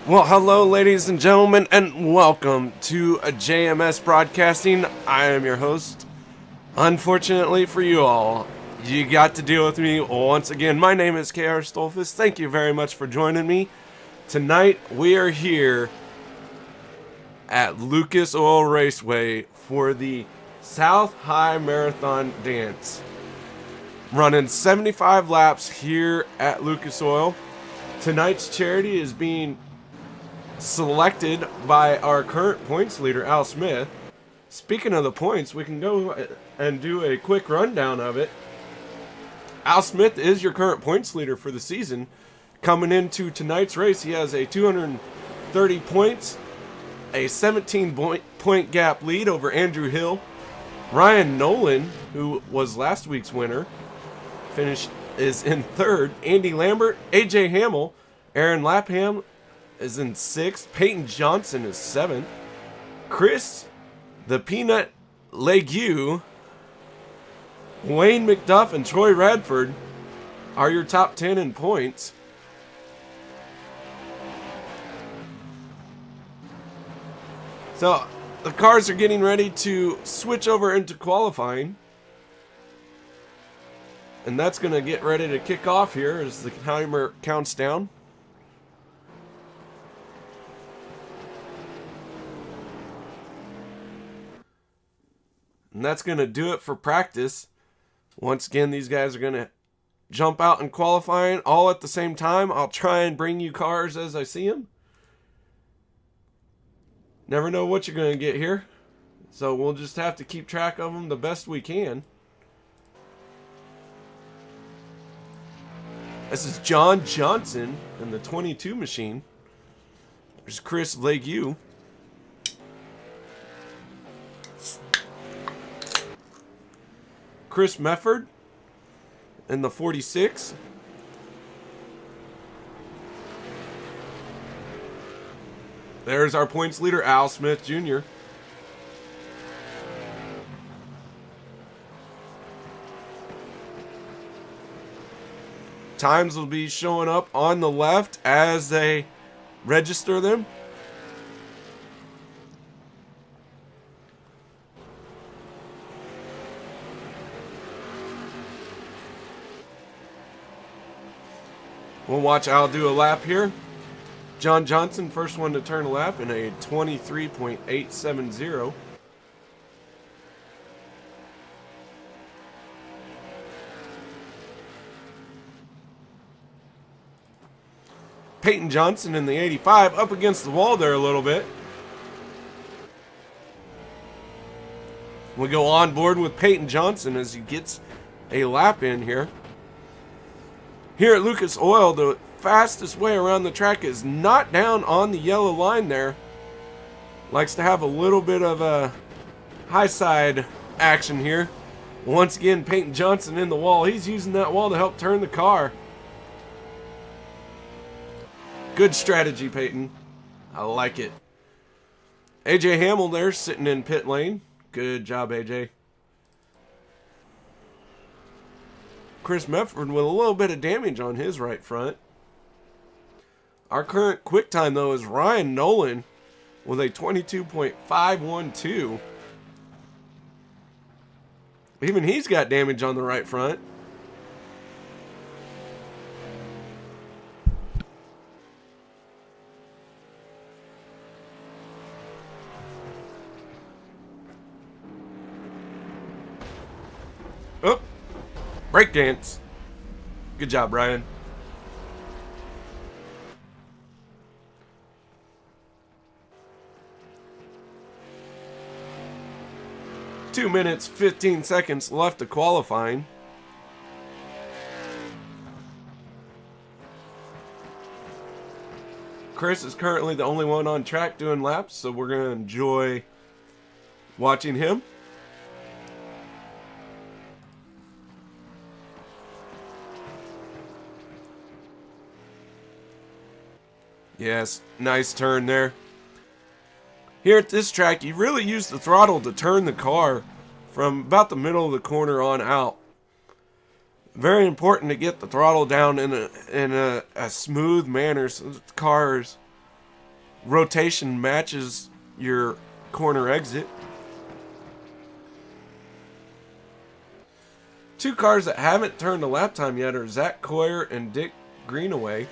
Well, hello, ladies and gentlemen, and welcome to a JMS Broadcasting. I am your host. Unfortunately for you all, you got to deal with me once again. My name is KR Stolfus. Thank you very much for joining me. Tonight, we are here at Lucas Oil Raceway for the South High Marathon Dance. Running 75 laps here at Lucas Oil. Tonight's charity is being selected by our current points leader, Al Smith. Speaking of the points, we can go and do a quick rundown of it. Al Smith is your current points leader for the season. Coming into tonight's race, he has a 230 points, a 17-point gap lead over Andrew Hill. Ryan Nolan, who was last week's winner, is in third. Andy Lambert, AJ Hamill, Aaron Lapham is in sixth. Peyton Johnson is seventh. Chris, the Peanut Legue, Wayne McDuff, and Troy Radford are your top 10 in points. So the cars are getting ready to switch over into qualifying. And that's going to get ready to kick off here as the timer counts down. And that's going to do it for practice. Once again, these guys are going to jump out in qualifying all at the same time. I'll try and bring you cars as I see them. Never know what you're going to get here. So we'll just have to keep track of them the best we can. This is John Johnson in the 22 machine. There's Chris Legue. Chris Mefford in the 46. There's our points leader, Al Smith Jr. Times will be showing up on the left as they register them. We'll watch Al do a lap here. John Johnson, first one to turn a lap in a 23.870. Peyton Johnson in the 85, up against the wall there a little bit. We go on board with Peyton Johnson as he gets a lap in here. Here at Lucas Oil, the fastest way around the track is not down on the yellow line there. Likes to have a little bit of a high side action here. Once again, Peyton Johnson in the wall. He's using that wall to help turn the car. Good strategy, Peyton. I like it. AJ Hamill there sitting in pit lane. Good job, AJ. Chris Mefford with a little bit of damage on his right front. Our current quick time, though, is Ryan Nolan with a 22.512. Even he's got damage on the right front. Oh, breakdance. Good job, Ryan. Two minutes, 15 seconds left of qualifying. Chris is currently the only one on track doing laps, so we're going to enjoy watching him. Yes, nice turn there. Here at this track, you really use the throttle to turn the car from about the middle of the corner on out. Very important to get the throttle down in a smooth manner so that the car is rotation matches your corner exit. Two cars that haven't turned a lap time yet are Zach Coyer and Dick Greenaway.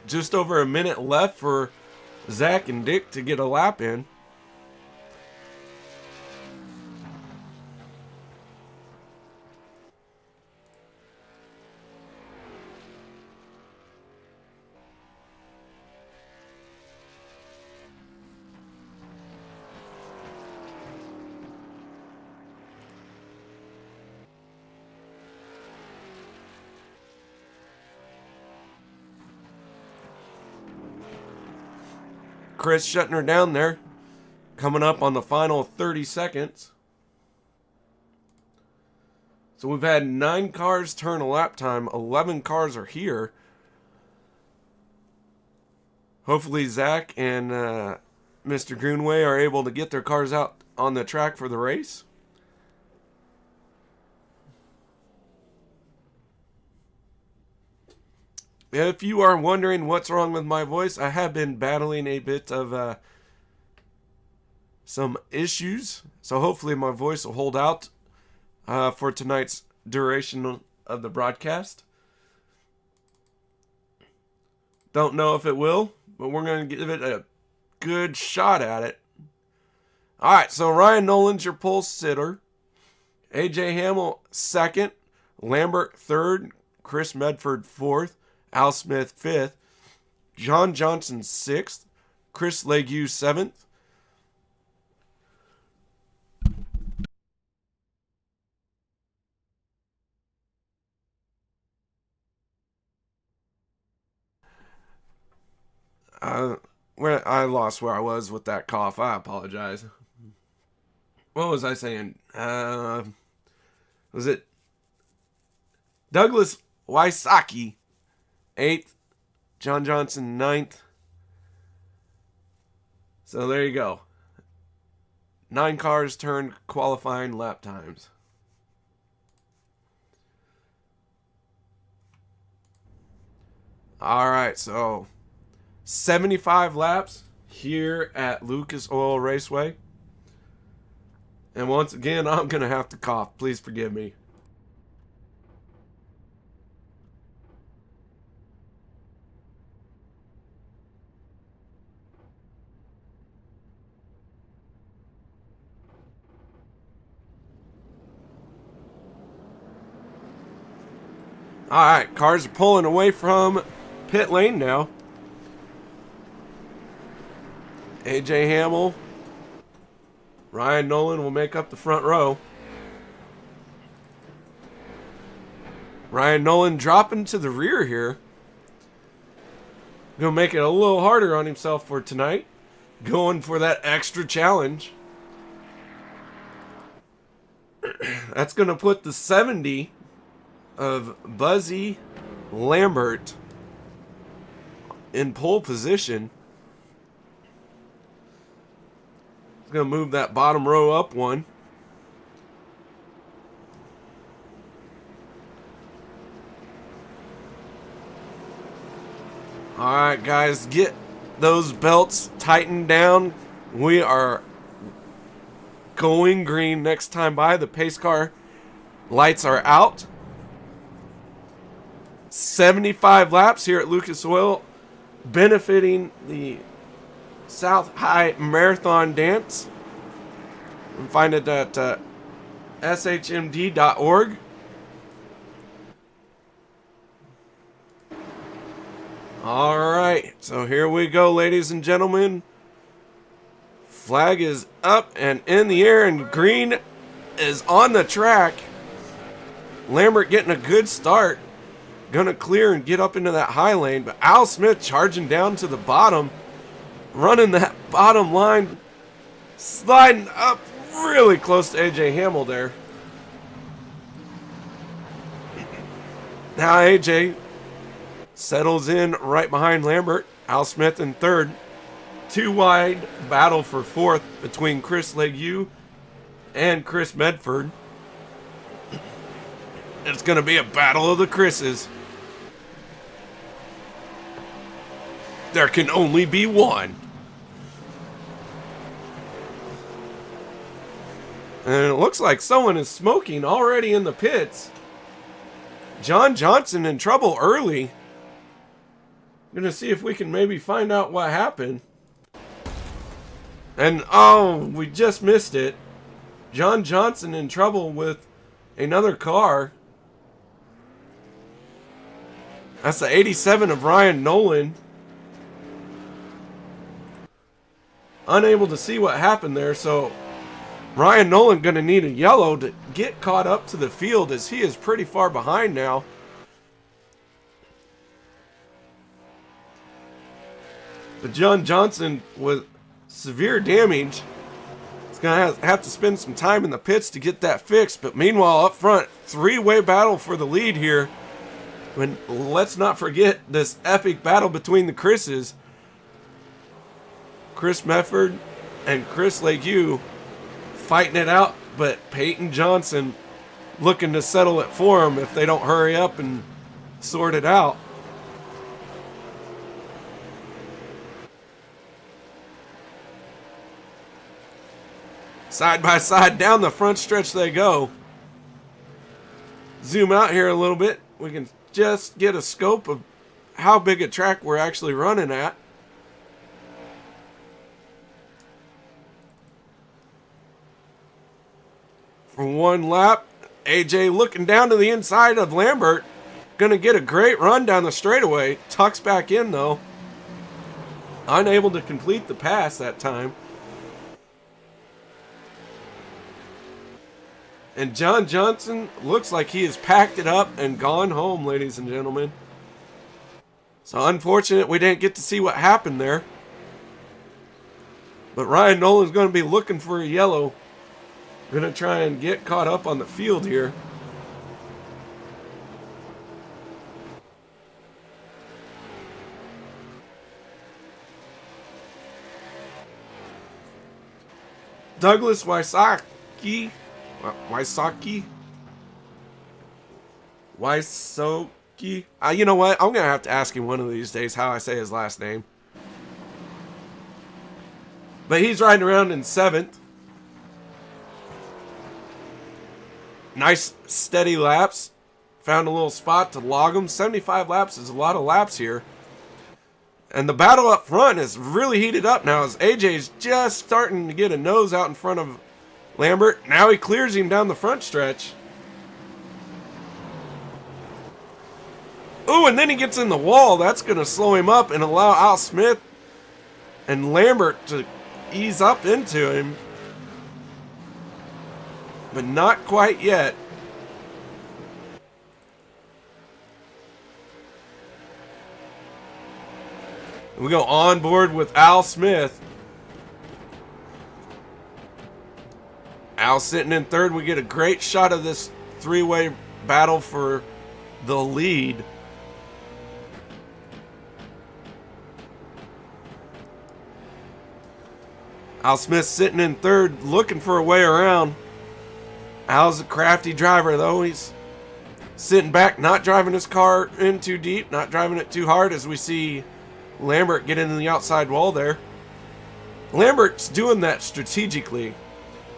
Just over a minute left for Zach and Dick to get a lap in. Chris shutting her down there. Coming up on the final 30 seconds. So we've had 9 cars turn a lap time. 11 cars are here. Hopefully Zach and Mr. Greenway are able to get their cars out on the track for the race. If you are wondering what's wrong with my voice, I have been battling a bit of some issues. So hopefully my voice will hold out for tonight's duration of the broadcast. Don't know if it will, but we're going to give it a good shot at it. Alright, so Ryan Nolan's your pole sitter. AJ Hamill second. Lambert third. Chris Medford fourth. Al Smith 5th, John Johnson 6th, Chris Legue 7th, where I lost where I was with that cough. I apologize. What was I saying? Was it Douglas Wysocki 8th, John Johnson 9th. So there you go. 9 cars turned qualifying lap times. Alright, so 75 laps here at Lucas Oil Raceway. And once again, I'm going to have to cough. Please forgive me. Alright, cars are pulling away from pit lane now. AJ Hamill, Ryan Nolan will make up the front row. Ryan Nolan dropping to the rear here. Gonna make it a little harder on himself for tonight. Going for that extra challenge. That's gonna put the 70 of Buzzy Lambert in pole position. He's going to move that bottom row up one. Alright guys, get those belts tightened down. We are going green next time by. The pace car lights are out. 75 laps here at Lucas Oil, benefiting the South High Marathon Dance. You can find it at shmd.org. Alright, so here we go, ladies and gentlemen. Flag is up and in the air, and green is on the track. Lambert getting a good start. Gonna clear and get up into that high lane, but Al Smith charging down to the bottom, running that bottom line, sliding up really close to AJ Hamill there. Now AJ settles in right behind Lambert. Al Smith in third. Two wide battle for fourth between Chris Legue and Chris Medford. It's going to be a battle of the Chris's. There can only be one. And it looks like someone is smoking already in the pits. John Johnson in trouble early. I'm going to see if we can maybe find out what happened. And, oh, we just missed it. John Johnson in trouble with another car. That's the 87 of Ryan Nolan. Unable to see what happened there, so Ryan Nolan going to need a yellow to get caught up to the field as he is pretty far behind now. But John Johnson with severe damage is going to have to spend some time in the pits to get that fixed. But meanwhile, up front, three-way battle for the lead here. And let's not forget this epic battle between the Chris's. Chris Medford and Chris Legue fighting it out, but Peyton Johnson looking to settle it for him if they don't hurry up and sort it out. Side by side down the front stretch they go. Zoom out here a little bit. We can just get a scope of how big a track we're actually running at. For one lap, AJ looking down to the inside of Lambert. Gonna get a great run down the straightaway. Tucks back in though. Unable to complete the pass that time. And John Johnson looks like he has packed it up and gone home, ladies and gentlemen. So unfortunate we didn't get to see what happened there. But Ryan Nolan's going to be looking for a yellow. Going to try and get caught up on the field here. Douglas Wysocki. You know what? I'm going to have to ask him one of these days how I say his last name. But he's riding around in 7th. Nice steady laps. Found a little spot to log them. 75 laps is a lot of laps here. And the battle up front is really heated up now as AJ's just starting to get a nose out in front of Lambert. Now he clears him down the front stretch. Ooh, and then he gets in the wall. That's going to slow him up and allow Al Smith and Lambert to ease up into him. But not quite yet. We go on board with Al Smith. Al sitting in 3rd. We get a great shot of this three-way battle for the lead. Al Smith sitting in 3rd, looking for a way around. Al's a crafty driver, though. He's sitting back, not driving his car in too deep, not driving it too hard as we see Lambert get into the outside wall there. Lambert's doing that strategically.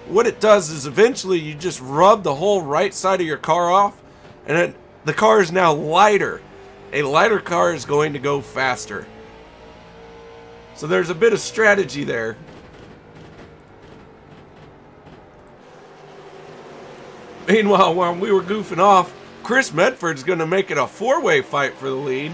What it does is eventually you just rub the whole right side of your car off, and the car is now lighter. A lighter car is going to go faster. So there's a bit of strategy there. Meanwhile, while we were goofing off, Chris Medford's going to make it a 4-way fight for the lead.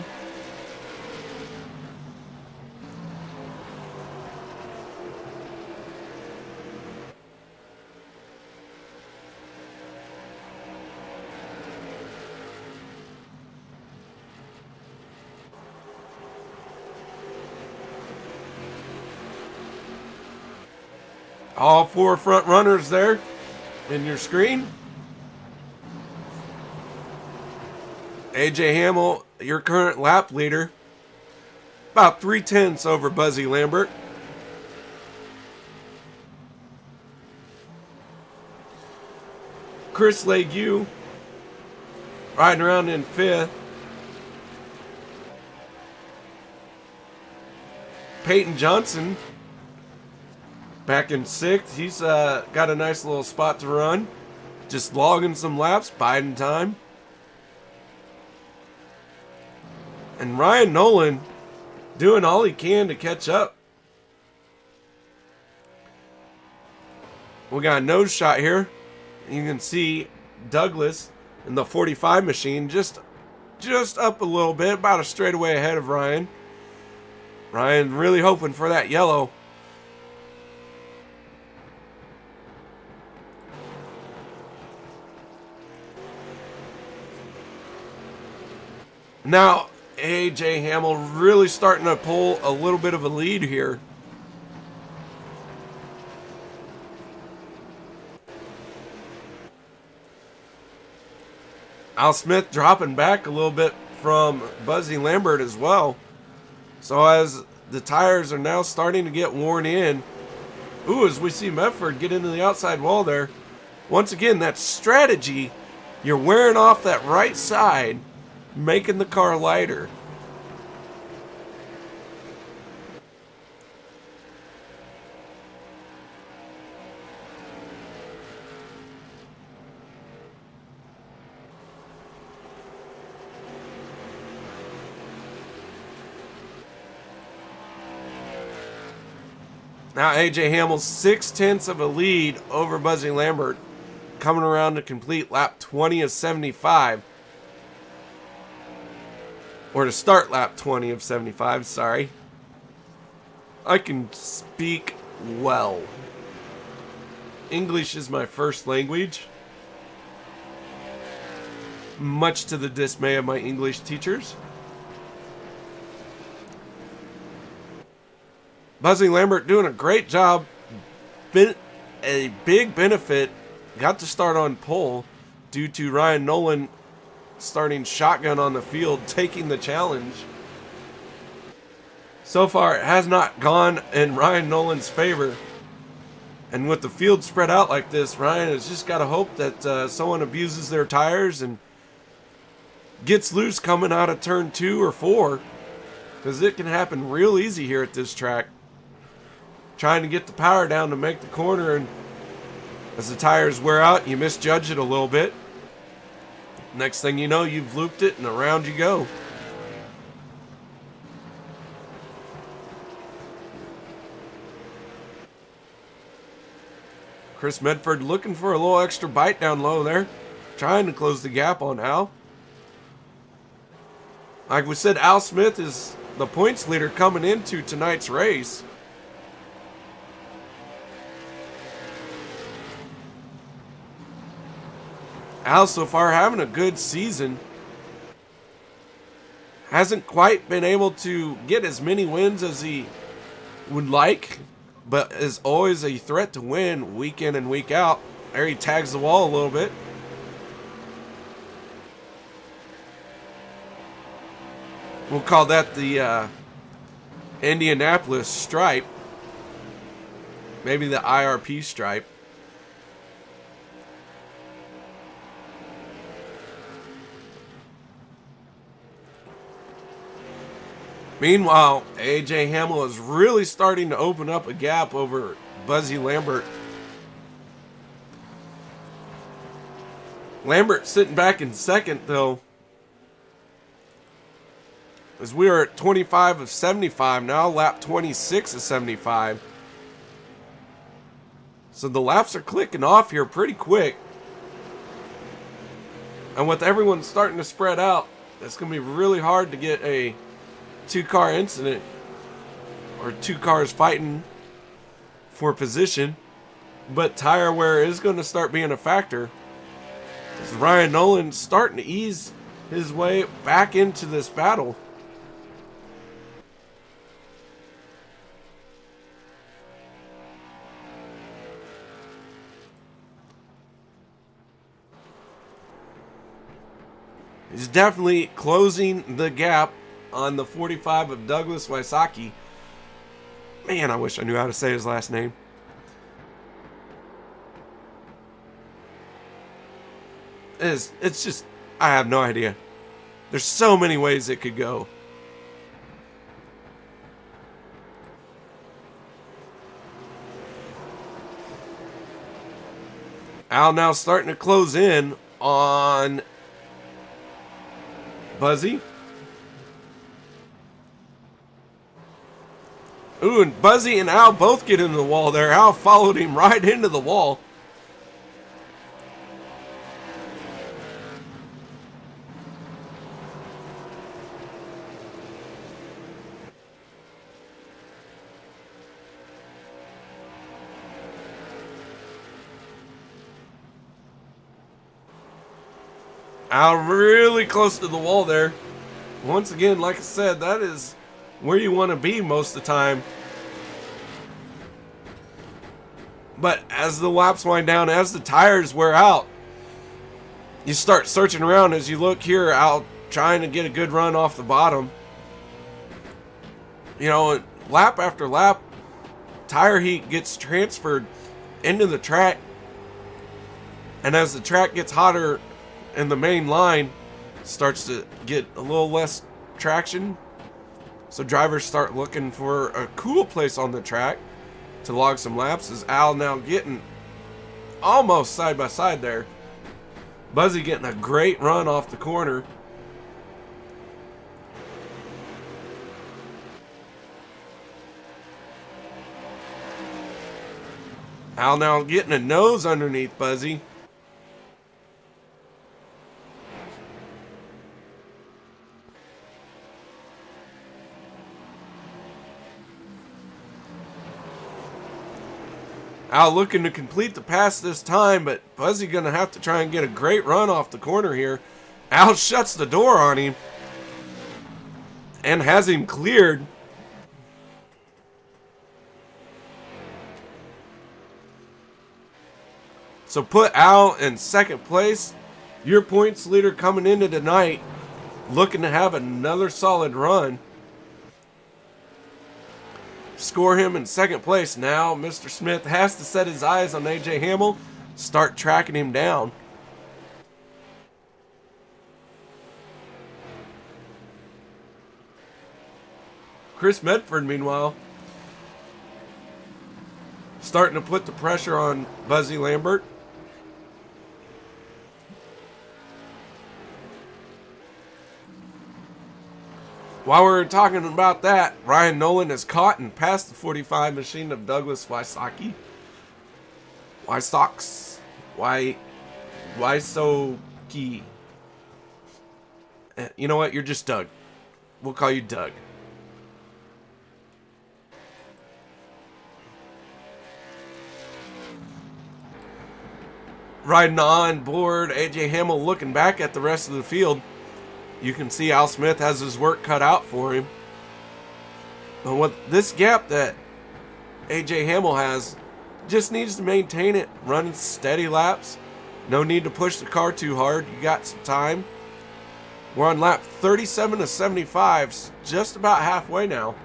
All 4 front runners there in your screen. AJ Hamill, your current lap leader. About 3/10 over Buzzy Lambert. Chris Legue riding around in 5th. Peyton Johnson back in 6th. He's got a nice little spot to run. Just logging some laps, biding time. And Ryan Nolan doing all he can to catch up. We got a nose shot here. You can see Douglas in the 45 machine just up a little bit, about a straightaway ahead of Ryan. Ryan really hoping for that yellow. Now, AJ Hamill really starting to pull a little bit of a lead here. Al Smith dropping back a little bit from Buzzy Lambert as well. So as the tires are now starting to get worn in. Ooh, as we see Medford get into the outside wall there. Once again, that strategy. You're wearing off that right side, making the car lighter. Now AJ Hamill's 6/10 of a lead over Buzzy Lambert, coming around to complete lap 20 of 75. Or to start lap 20 of 75, sorry. I can speak well. English is my first language, much to the dismay of my English teachers. Buzzy Lambert doing a great job. Been a big benefit. Got to start on pole due to Ryan Nolan starting shotgun on the field, taking the challenge. So far, it has not gone in Ryan Nolan's favor. And with the field spread out like this, Ryan has just got to hope that someone abuses their tires and gets loose coming out of turn 2 or 4. Because it can happen real easy here at this track. Trying to get the power down to make the corner, and as the tires wear out, you misjudge it a little bit. Next thing you know, you've looped it and around you go. Chris Medford looking for a little extra bite down low there, trying to close the gap on Al. Like we said, Al Smith is the points leader coming into tonight's race. Al so far having a good season. Hasn't quite been able to get as many wins as he would like, but is always a threat to win week in and week out. There he tags the wall a little bit. We'll call that the Indianapolis stripe. Maybe the IRP stripe. Meanwhile, AJ Hamill is really starting to open up a gap over Buzzy Lambert. Lambert sitting back in second, though, as we are at 25 of 75 now, lap 26 of 75. So the laps are clicking off here pretty quick. And with everyone starting to spread out, it's going to be really hard to get a two-car incident or two cars fighting for position. But tire wear is going to start being a factor. As Ryan Nolan starting to ease his way back into this battle. He's definitely closing the gap on the 45 of Douglas Wysocki. Man, I wish I knew how to say his last name. It's just, I have no idea. There's so many ways it could go. Al now starting to close in on Buzzy. Ooh, and Buzzy and Al both get into the wall there. Al followed him right into the wall. Al really close to the wall there. Once again, like I said, that is where you want to be most of the time. But as the laps wind down, as the tires wear out, you start searching around. As you look here, Al trying to get a good run off the bottom. You know, lap after lap, tire heat gets transferred into the track. And as the track gets hotter and the main line starts to get a little less traction, so drivers start looking for a cool place on the track to log some laps. As Al now getting almost side by side there. Buzzy getting a great run off the corner. Al now getting a nose underneath Buzzy. Al looking to complete the pass this time, but Buzzy going to have to try and get a great run off the corner here. Al shuts the door on him and has him cleared. So put Al in second place. Your points leader coming into tonight, looking to have another solid run. Score him in second place. Now Mr. Smith has to set his eyes on AJ Hamill, start tracking him down. Chris Medford, meanwhile, starting to put the pressure on Buzzy Lambert. While we're talking about that, Ryan Nolan is caught and passed the 45 machine of Douglas Wysocki. Wysocki. You know what? You're just Doug. We'll call you Doug. Riding on board, AJ Hamill looking back at the rest of the field. You can see Al Smith has his work cut out for him. But with this gap that AJ Hamill has, just needs to maintain it, running steady laps. No need to push the car too hard. You got some time. We're on lap 37 to 75, just about halfway now.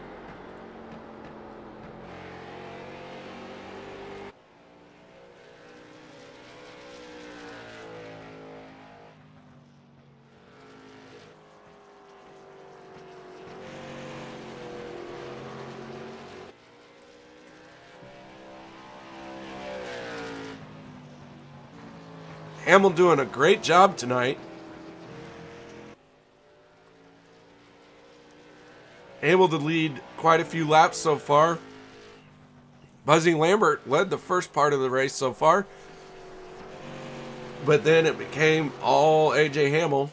Hamill doing a great job tonight. Able to lead quite a few laps so far. Buzzy Lambert led the first part of the race so far. But then it became all AJ Hamill.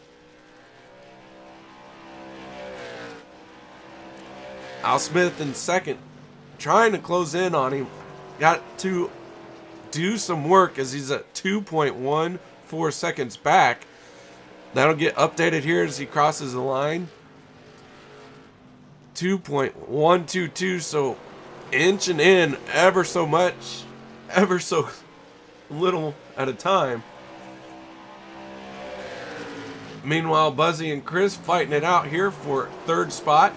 Al Smith in second, trying to close in on him. Got to do some work as he's at 2.14 seconds back. That'll get updated here as he crosses the line. 2.122, so inching in ever so much, ever so little at a time. Meanwhile, Buzzy and Chris fighting it out here for third spot.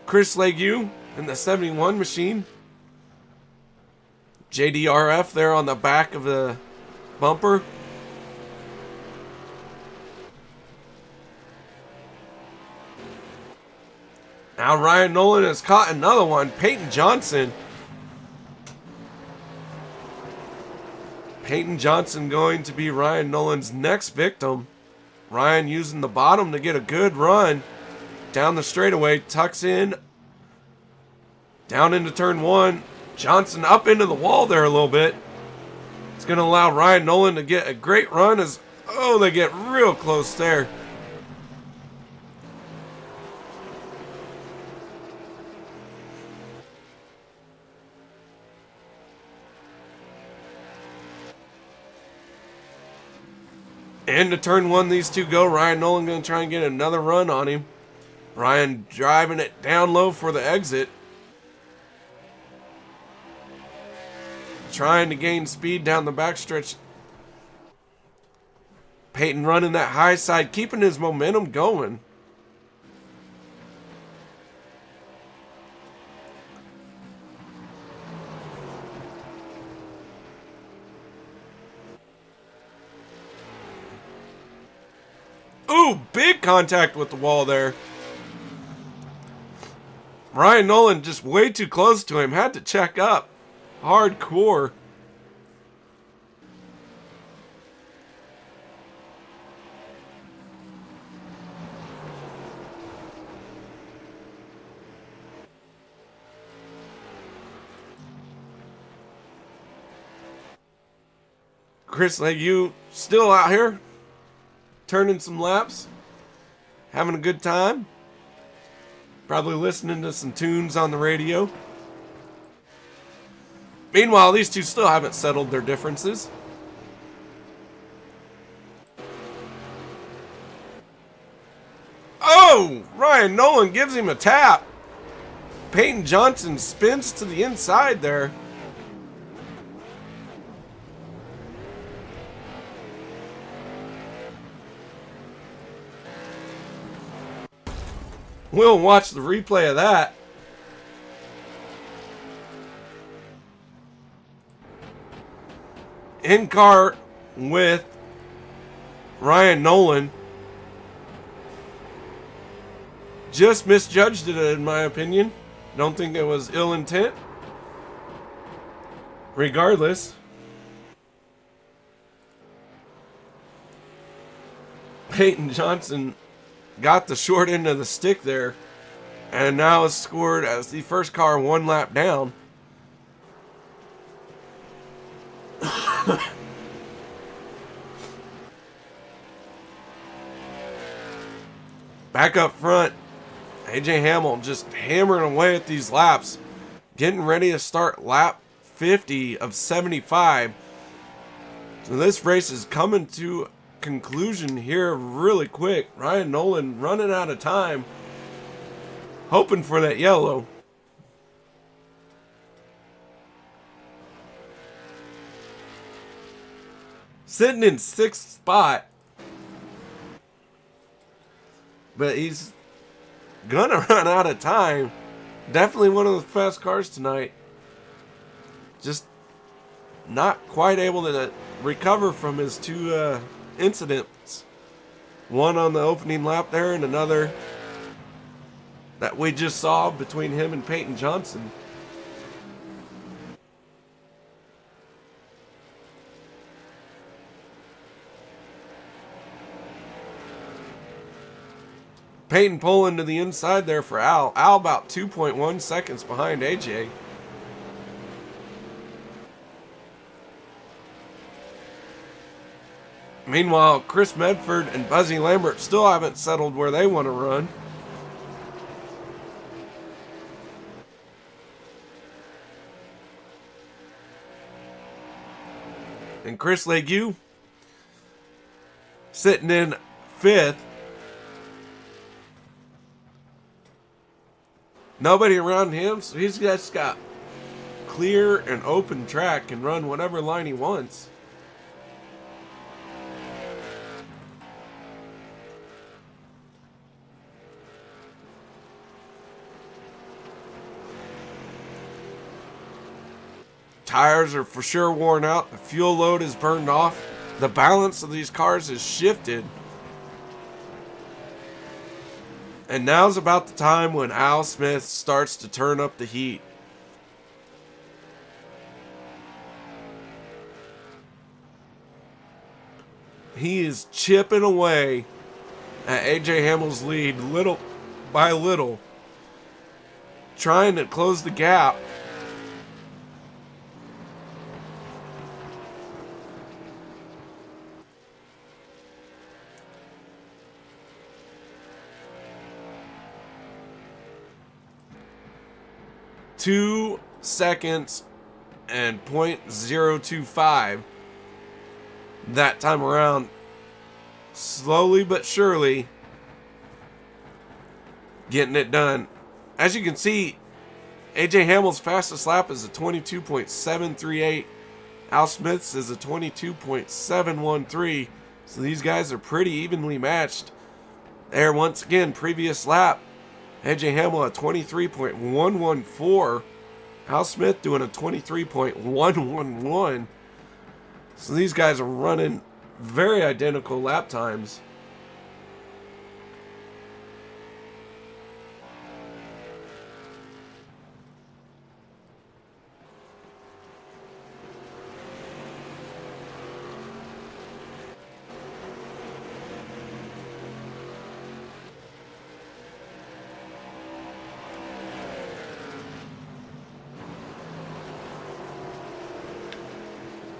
Chris Legue in the 71 machine. JDRF there on the back of the bumper. Now Ryan Nolan has caught another one. Peyton Johnson. Peyton Johnson going to be Ryan Nolan's next victim. Ryan using the bottom to get a good run. Down the straightaway, tucks in. Down into turn one. Johnson up into the wall there a little bit. It's going to allow Ryan Nolan to get a great run as, oh, they get real close there. Into turn one, these two go. Ryan Nolan going to try and get another run on him. Ryan driving it down low for the exit. Trying to gain speed down the backstretch. Peyton running that high side, keeping his momentum going. Ooh, big contact with the wall there. Ryan Nolan just way too close to him. Had to check up. Hardcore. Chris Legue still out here. Turning some laps. Having a good time. Probably listening to some tunes on the radio. Meanwhile, these two still haven't settled their differences. Oh! Ryan Nolan gives him a tap. Peyton Johnson spins to the inside there. We'll watch the replay of that. In car with Ryan Nolan. Just misjudged it, in my opinion. Don't think it was ill intent. Regardless. Peyton Johnson got the short end of the stick there, and now is scored as the first car one lap down. Back up front, AJ Hamill just hammering away at these laps, getting ready to start lap 50 of 75. So this race is coming to conclusion here really quick. Ryan Nolan running out of time, hoping for that yellow. Sitting in 6th spot, but he's gonna run out of time. Definitely one of the fast cars tonight. Just not quite able to recover from his two incidents. One on the opening lap there, and another that we just saw between him and Peyton Johnson. Peyton pulling to the inside there for Al. Al about 2.1 seconds behind AJ. Meanwhile, Chris Medford and Buzzy Lambert still haven't settled where they want to run. And Chris Legue sitting in 5th. Nobody around him, so he's just got clear and open track and run whatever line he wants. Tires are for sure worn out. The fuel load is burned off. The balance of these cars is shifted. And now's about the time when Al Smith starts to turn up the heat. He is chipping away at AJ Hamill's lead little by little, trying to close the gap. Two seconds and 0.025 that time around. Slowly but surely getting it done. As you can see, AJ Hamill's fastest lap is a 22.738. Al Smith's is a 22.713. So these guys are pretty evenly matched. There, once again, previous lap, AJ Hamill at 23.114. Al Smith doing a 23.111. So these guys are running very identical lap times.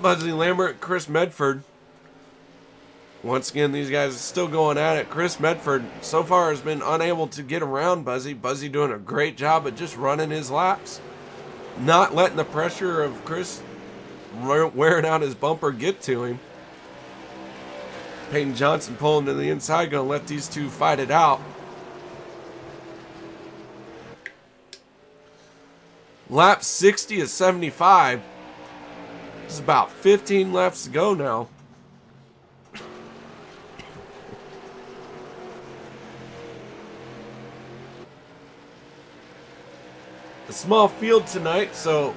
Buzzy Lambert, Chris Medford. Once again, these guys are still going at it. Chris Medford so far has been unable to get around Buzzy. Buzzy doing a great job of just running his laps. Not letting the pressure of Chris wearing out his bumper get to him. Peyton Johnson pulling to the inside, going to let these two fight it out. Lap 60 is 75. There's about 15 laps to go now. A small field tonight, so,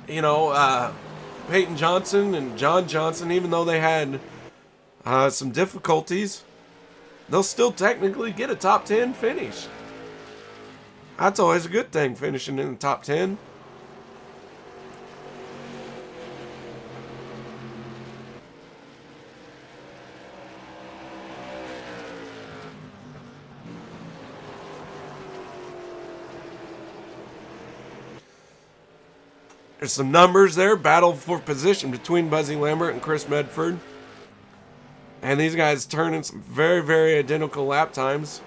Peyton Johnson and John Johnson, even though they had some difficulties, they'll still technically get a top 10 finish. That's always a good thing, finishing in the top 10. There's some numbers there. Battle for position between Buzzy Lambert and Chris Medford. And these guys turning some very, very identical lap times.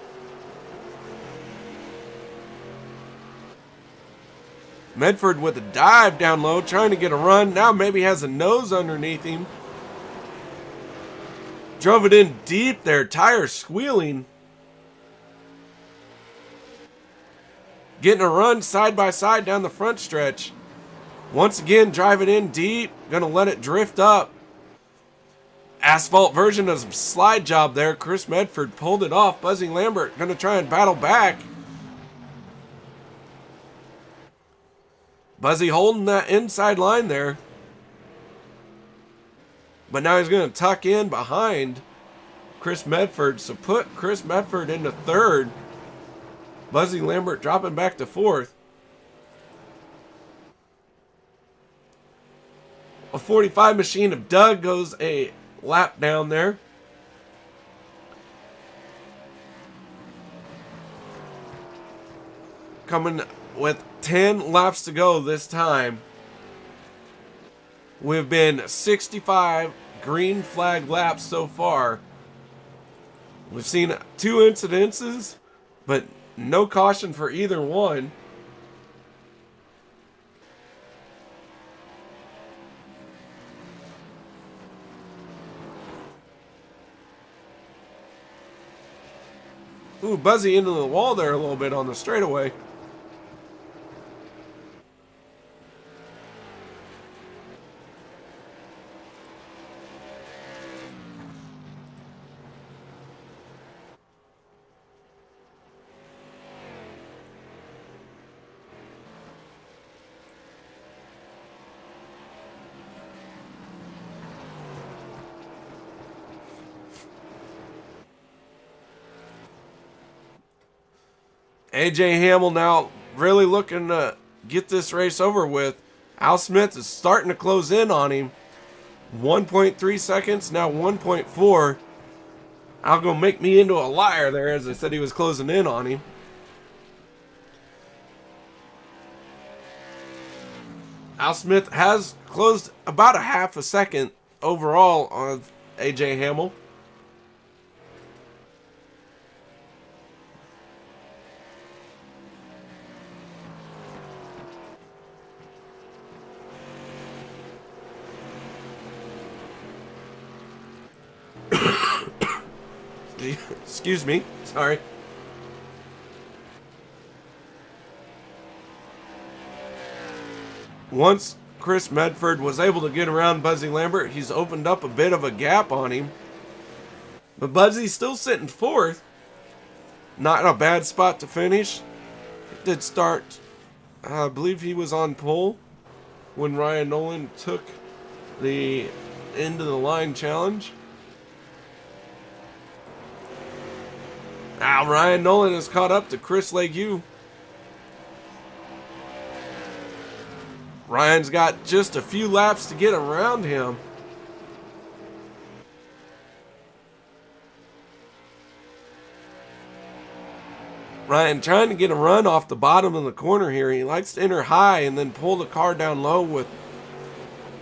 Medford with a dive down low, trying to get a run. Now maybe has a nose underneath him. Drove it in deep there. Tire squealing. Getting a run side by side down the front stretch. Once again, drive it in deep. Gonna let it drift up. Asphalt version of some slide job there. Chris Medford pulled it off. Buzzy Lambert gonna try and battle back. Buzzy holding that inside line there. But now he's gonna tuck in behind Chris Medford. So put Chris Medford into third. Buzzy Lambert dropping back to fourth. A 45 machine of Doug goes a lap down there. Coming with 10 laps to go this time. We've been 65 green flag laps so far. We've seen 2 incidences, but no caution for either one. Ooh, Buzzy into the wall there a little bit on the straightaway. AJ Hamel now really looking to get this race over with. Al Smith is starting to close in on him. 1.3 seconds, now 1.4. Al gonna make me into a liar there, as I said he was closing in on him. Al Smith has closed about a half a second overall on AJ Hamel. Excuse me, sorry. Once Chris Medford was able to get around Buzzy Lambert, he's opened up a bit of a gap on him. But Buzzy's still sitting fourth. Not in a bad spot to finish. It did start, I believe he was on pole when Ryan Nolan took the end of the line challenge. Now Ryan Nolan has caught up to Chris Legue. Ryan's got just a few laps to get around him. Ryan trying to get a run off the bottom of the corner here. He likes to enter high and then pull the car down low, with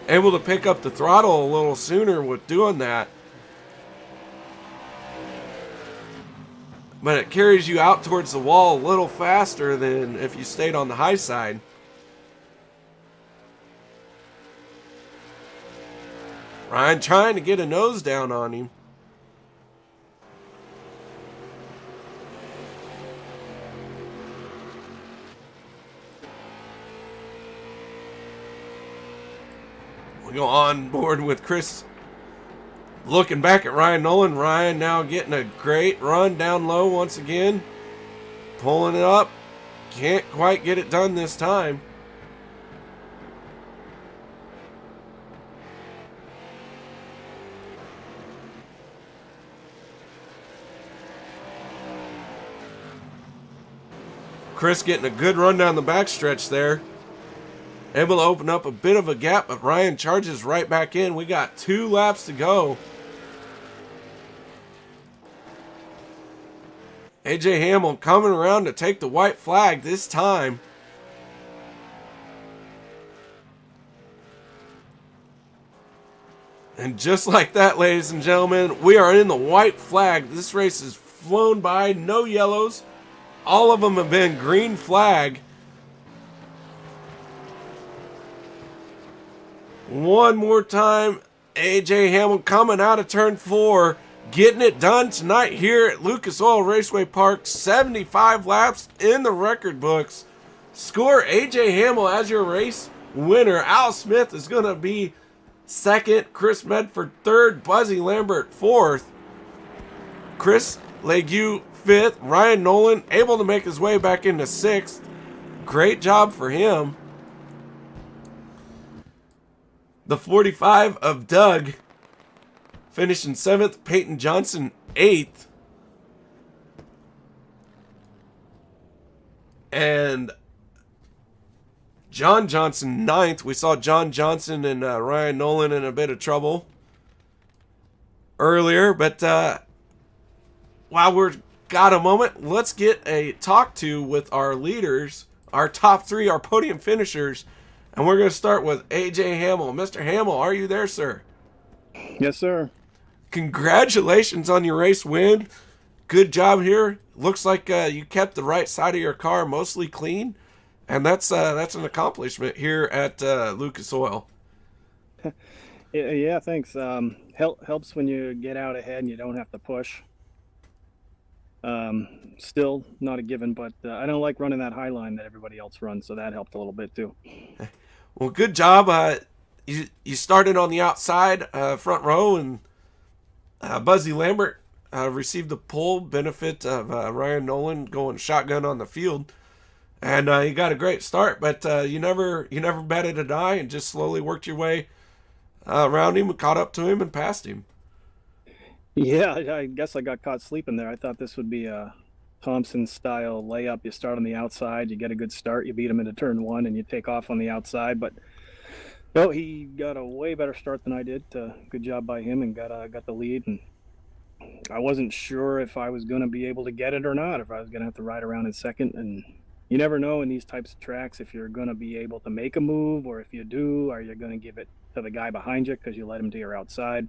able to pick up the throttle a little sooner with doing that. But it carries you out towards the wall a little faster than if you stayed on the high side. Ryan trying to get a nose down on him. We go on board with Chris. Looking back at Ryan Nolan. Ryan now getting a great run down low once again. Pulling it up. Can't quite get it done this time. Chris getting a good run down the backstretch there. Able to open up a bit of a gap, but Ryan charges right back in. We got 2 laps to go. AJ Hamel coming around to take the white flag this time. And just like that, ladies and gentlemen, we are in the white flag. This race has flown by, no yellows. All of them have been green flag. One more time, AJ Hamel coming out of turn 4. Getting it done tonight here at Lucas Oil Raceway Park. 75 laps in the record books. Score AJ Hamel as your race winner. Al Smith is going to be second. Chris Medford third. Buzzy Lambert fourth. Chris Legue fifth. Ryan Nolan able to make his way back into sixth. Great job for him. The 45 of Doug finishing 7th, Peyton Johnson 8th. And John Johnson 9th. We saw John Johnson and Ryan Nolan in a bit of trouble earlier. But while we've got a moment, let's get a talk to with our leaders, our top 3, our podium finishers. And we're going to start with AJ Hamel. Mr. Hamel, are you there, sir? Yes, sir. Congratulations on your race win. Good job here. Looks like you kept the right side of your car mostly clean, and that's an accomplishment here at Lucas Oil. Yeah, thanks. Helps when you get out ahead and you don't have to push. Still not a given, but I don't like running that high line that everybody else runs, so that helped a little bit too. Well, good job. You started on the outside front row, and Buzzy Lambert received the pole benefit of Ryan Nolan going shotgun on the field, and you got a great start. But you never batted an eye and just slowly worked your way around him, caught up to him, and passed him. Yeah, I guess I got caught sleeping there. I thought this would be a Thompson style layup. You start on the outside, you get a good start, you beat him into turn one, and you take off on the outside. But no, he got a way better start than I did. Good job by him, and got the lead. And I wasn't sure if I was going to be able to get it or not, if I was going to have to ride around in second. And you never know in these types of tracks if you're going to be able to make a move, or if you do, are you going to give it to the guy behind you because you let him to your outside.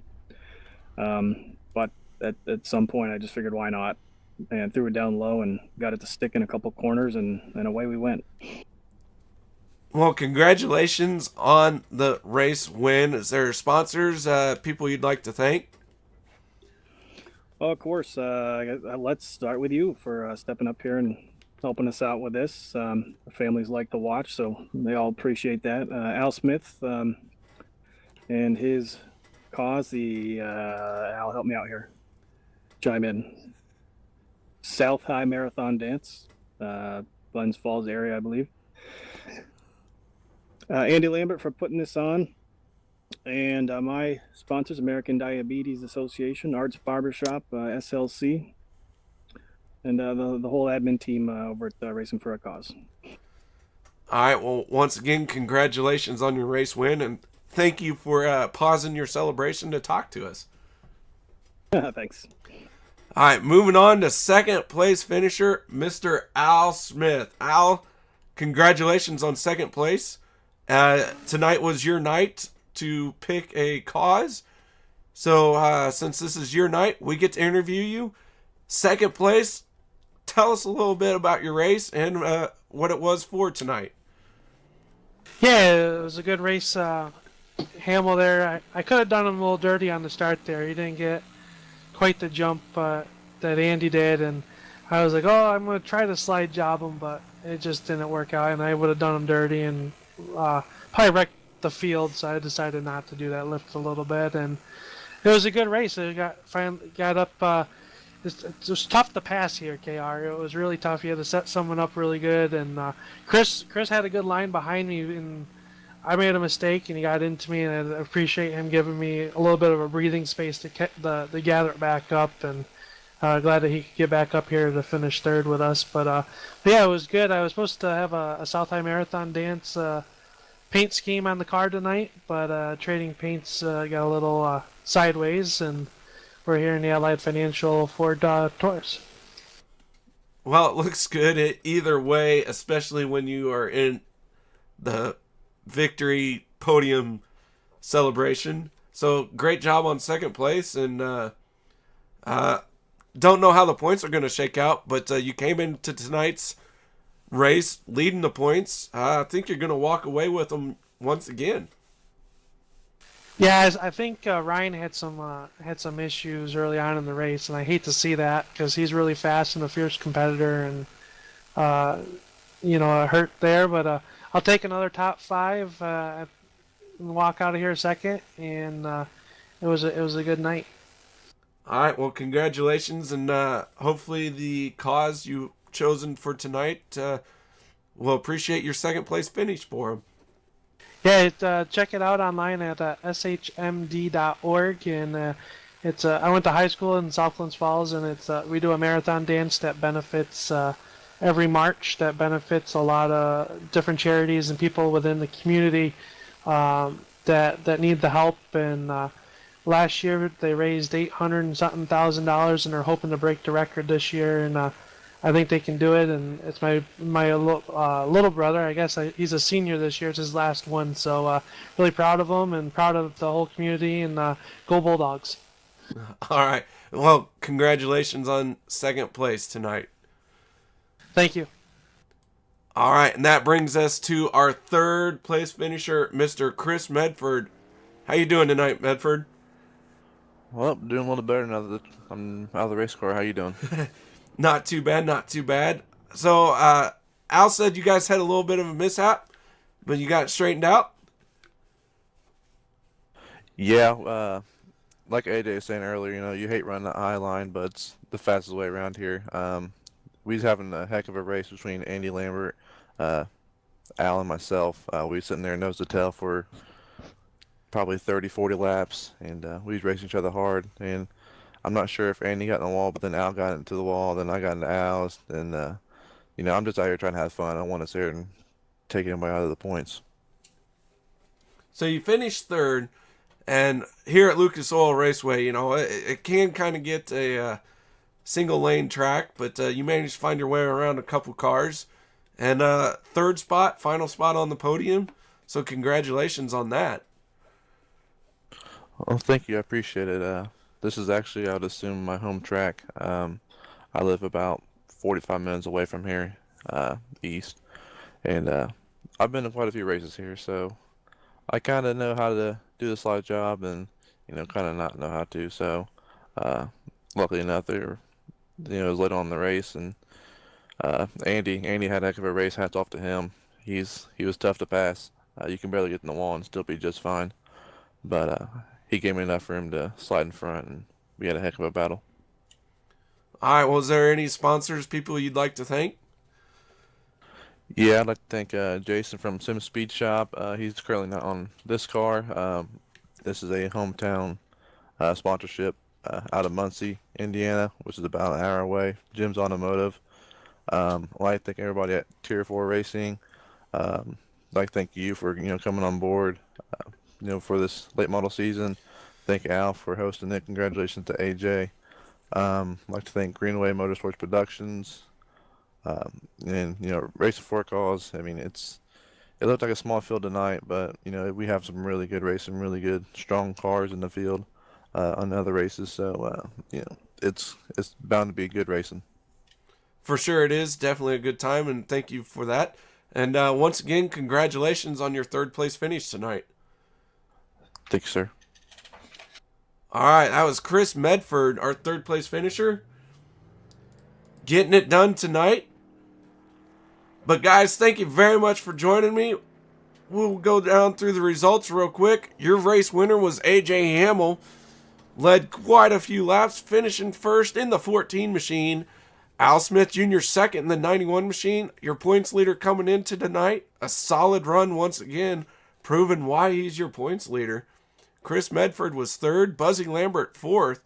But at some point, I just figured why not, and threw it down low and got it to stick in a couple corners, and away we went. Well, congratulations on the race win. Is there sponsors, people you'd like to thank? Well, of course, let's start with you for stepping up here and helping us out with this. The families like to watch, so they all appreciate that. Al Smith and his cause, Al, help me out here. Chime in. South High Marathon Dance, Glens Falls area, I believe. Andy Lambert for putting this on. And my sponsors, American Diabetes Association, Arts Barbershop, SLC, and the whole admin team over at Racing for a Cause. All right, well, once again, congratulations on your race win, and thank you for pausing your celebration to talk to us. Thanks. All right, moving on to second place finisher, Mr. Al Smith. Al, congratulations on second place. Tonight was your night to pick a cause. So since this is your night, we get to interview you. Second place, tell us a little bit about your race and what it was for tonight. Yeah, it was a good race. Hamill there, I could have done him a little dirty on the start there. He didn't get quite the jump that Andy did, and I was like, oh, I'm going to try to slide job him, but it just didn't work out, and I would have done him dirty and probably wrecked the field, so I decided not to do that lift a little bit, and it was a good race. It got up. It was tough to pass here, KR. It was really tough. You had to set someone up really good, and Chris had a good line behind me, and I made a mistake, and he got into me, and I appreciate him giving me a little bit of a breathing space to gather it back up, and glad that he could get back up here to finish third with us. But yeah, it was good. I was supposed to have a South High Marathon Dance paint scheme on the car tonight, but trading paints got a little sideways, and we're here in the Allied Financial Ford Taurus. Well, it looks good either way, especially when you are in the victory podium celebration. So great job on second place, and don't know how the points are going to shake out, but you came into tonight's race leading the points. I think you're going to walk away with them once again. Yeah, I think Ryan had some issues early on in the race, and I hate to see that because he's really fast and a fierce competitor, and hurt there. But I'll take another top five and walk out of here second, and it was a good night. All right, well, congratulations, and hopefully the cause you chosen for tonight will appreciate your second place finish for him. Yeah, check it out online at shmd.org, and it's I went to high school in South Glens Falls, and we do a marathon dance that benefits every March, that benefits a lot of different charities and people within the community that need the help. And last year they raised $800 and something thousand, and they're hoping to break the record this year, and I think they can do it. And it's my little brother. I guess he's a senior this year. It's his last one, so really proud of him and proud of the whole community. And go Bulldogs! All right. Well, congratulations on second place tonight. Thank you. All right, and that brings us to our third place finisher, Mr. Chris Medford. How you doing tonight, Medford? Well, I'm doing a little better now that I'm out of the race car. How you doing? Not too bad, not too bad. So, Al said you guys had a little bit of a mishap, but you got it straightened out? Yeah, like AJ was saying earlier, you hate running the I line, but it's the fastest way around here. We was having a heck of a race between Andy Lambert, Al, and myself. We was sitting there nose to tail for probably 30, 40 laps, and we was racing each other hard. And I'm not sure if Andy got in the wall, but then Al got into the wall, then I got into Al's, and I'm just out here trying to have fun. I want to sit here and take anybody out of the points. So you finished third, and here at Lucas Oil Raceway, it can kind of get a single lane track, but you managed to find your way around a couple cars, and third spot, final spot on the podium. So congratulations on that. Well, thank you. I appreciate it. This is actually, I would assume, my home track. I live about 45 minutes away from here, east, and I've been to quite a few races here, so I kind of know how to do the slide job and, kind of not know how to. So, uh, luckily enough, it was late on the race, and Andy had a heck of a race. Hats off to him. He was tough to pass. You can barely get in the wall and still be just fine. But he gave me enough for him to slide in front, and we had a heck of a battle. All right, was there any sponsors, people you'd like to thank? Yeah, I'd like to thank Jason from Sim Speed Shop. He's currently not on this car. This is a hometown sponsorship out of Muncie, Indiana, which is about an hour away. Jim's Automotive. I'd like to thank everybody at Tier 4 Racing. I'd like to thank you for coming on board for this late model season. Thank Al for hosting it. Congratulations to AJ. I'd like to thank Greenway Motorsports Productions. And Racing for Cause. I mean, it looked like a small field tonight, but we have some really good racing, really good strong cars in the field on the other races. So it's bound to be good racing. For sure it is. Definitely a good time, and thank you for that. And once again, congratulations on your third place finish tonight. Thank you, sir. All right, that was Chris Medford, our third place finisher. Getting it done tonight. But guys, thank you very much for joining me. We'll go down through the results real quick. Your race winner was AJ Hamill. Led quite a few laps, finishing first in the 14 machine. Al Smith Jr. second in the 91 machine. Your points leader coming into tonight. A solid run once again, proving why he's your points leader. Chris Medford was third. Buzzy Lambert fourth.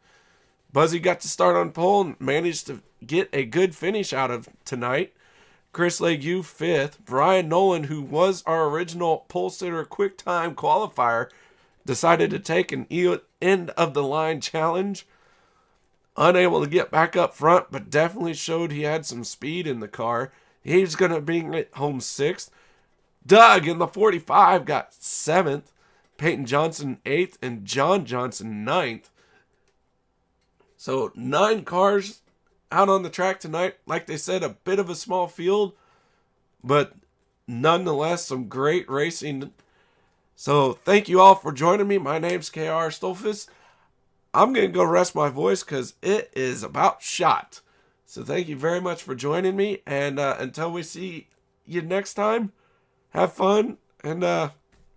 Buzzy got to start on pole and managed to get a good finish out of tonight. Chris Legue fifth. Brian Nolan, who was our original pole sitter quick time qualifier, decided to take an end of the line challenge. Unable to get back up front, but definitely showed he had some speed in the car. He's going to bring it home sixth. Doug in the 45 got seventh. Peyton Johnson eighth, and John Johnson ninth. So 9 cars out on the track tonight. Like they said, a bit of a small field, but nonetheless some great racing. So thank you all for joining me. My name's KR Stolfus. I'm going to go rest my voice because it is about shot. So thank you very much for joining me. And until we see you next time, have fun. And man,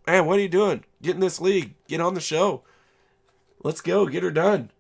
what are you doing? Get in this league. Get on the show. Let's go. Get her done.